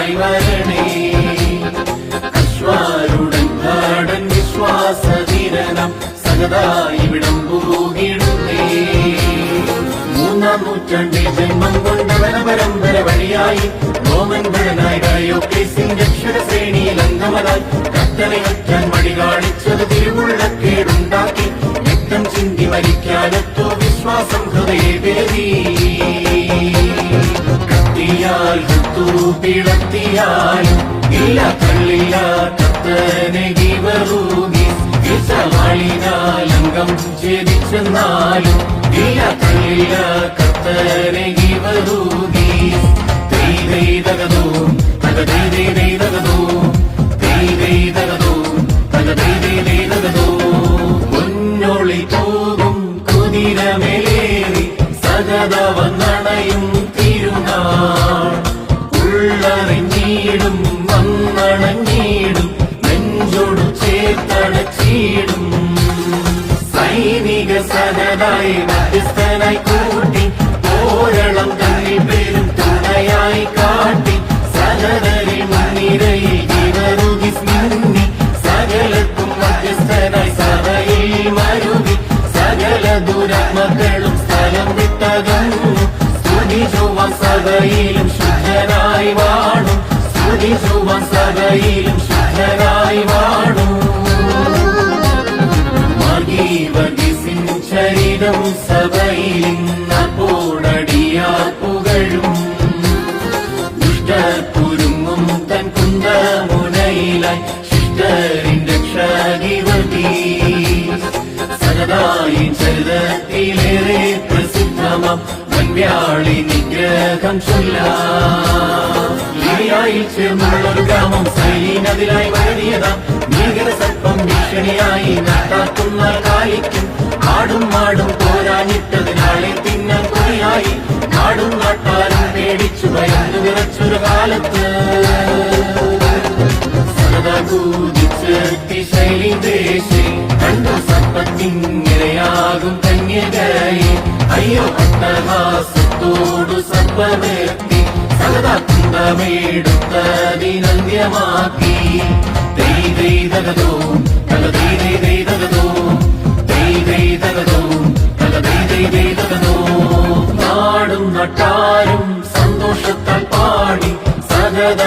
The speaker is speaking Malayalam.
നാടായി വരണേ. അശ്വാരുടൻ നാടൻ വിശ്വാസധീരനം സകതാ ഇവിടം പൂകിടുന്നേ. മൂന്നാം നൂറ്റാണ്ടിൽ ജന്മം കൊണ്ടവന പരമ്പര വഴിയായി റോമൻ ഭടനായി ഡയോക്ലീസിന്റെ അക്ഷരശ്രേണിയിൽ അംഗമതായി കത്തനയൊറ്റാൻ മടി കാണിച്ചത് തിരുവുള്ളക്കേടുണ്ടാക്കി രക്തം ചിന്തി മരിക്കാനത്തോ വിശ്വാസം ഹൃദയവേദി. കത്തിയാൽ കുത്തു പിളർത്തിയാലും ഇല്ല തള്ളില്ല കത്തനെ ഗീവറൂകി. വിഷവാളിനാൽ അംഗം ഛേദിച്ചെന്നാലും ഇല്ല തള്ളില്ല കത്തനെ ഗീവറൂകി. തൈതൈതകതോ തകതൈതൈതകതോ തൈതൈതകതോ തകതൈതൈതകതോ. മുന്നോളി പോകും കുതിരമേലേറി സകത വന്നണയും തിരുനാൾ. ഉള്ളറിഞ്ഞീടും വന്നണഞ്ഞീടും നെഞ്ചോടു ചേർത്തടച്ചീടും. സൈനിക സകതായി മധ്യസ്ഥനായി കൂട്ടി പോരളം തന്നിൽ പേരും തുണയായി കാട്ടി. സകലരിൽ മുൻനിരയിൽ ഗീവറുകി സ്മിന്നി സകലർക്കും മധ്യസ്ഥനായി സഭയിൽ മരുകി. സകല ദുരാത്മകളും സ്ഥലം വിട്ടകന്നു സ്തുതിച്ചുവാൻ സഭയിലും ശുദ്ധനായി വാണും. സ്തുതിച്ചുവാൻ സഭയിലും ശുദ്ധനായി വാണും. മഗീവർഗീസിൻ ചരിതം സഭയിലിന്നപ്പോടടിയാൽ പുകഴും. ദുഷ്ടക്കുരുങ്ങും തൻ കുന്തമുനയിലായി ശിഷ്ടരിന്റെ ക്ഷഗീവർഗീസ്. സകതായി ചരിതത്തിലേറെ പ്രസിദ്ധമാം വൻവ്യാളി നിഗ്രഹം ചൊല്ലാം. ലിബിയായിൽ ചേർന്നുള്ളൊരു ഗ്രാമം സൈലീനതിലായി വരണിയതാം ഭീകര സർപ്പം ഭീഷണിയായി നാട്ടാക്കുന്ന കാലിക്കും. ആടും മാടും പോരാഞ്ഞിട്ടതിനാളെ തിന്നാൻ കൊടിയായി നാടും നാട്ടാരും പേടിച്ചു ഭയന്നു വിറച്ചൊരു കാലത്ത്. സദകൂതിച്ചെത്തി ശൈലി ദേശേ കണ്ടു സർപ്പത്തിനിരയാകും കന്യകയെ. അയ്യോ അട്ടഹാസത്തോടു സർപ്പമെത്തി സകതാ കുന്തമെടുത്തതിനന്ത്യമാക്കി. തൈതൈതകതോ തകതൈതൈതകതോ തൈതൈതകതോ തകതൈതൈതകതോ. നാടും നട്ടാരും സന്തോഷത്താൽ പാടി സകത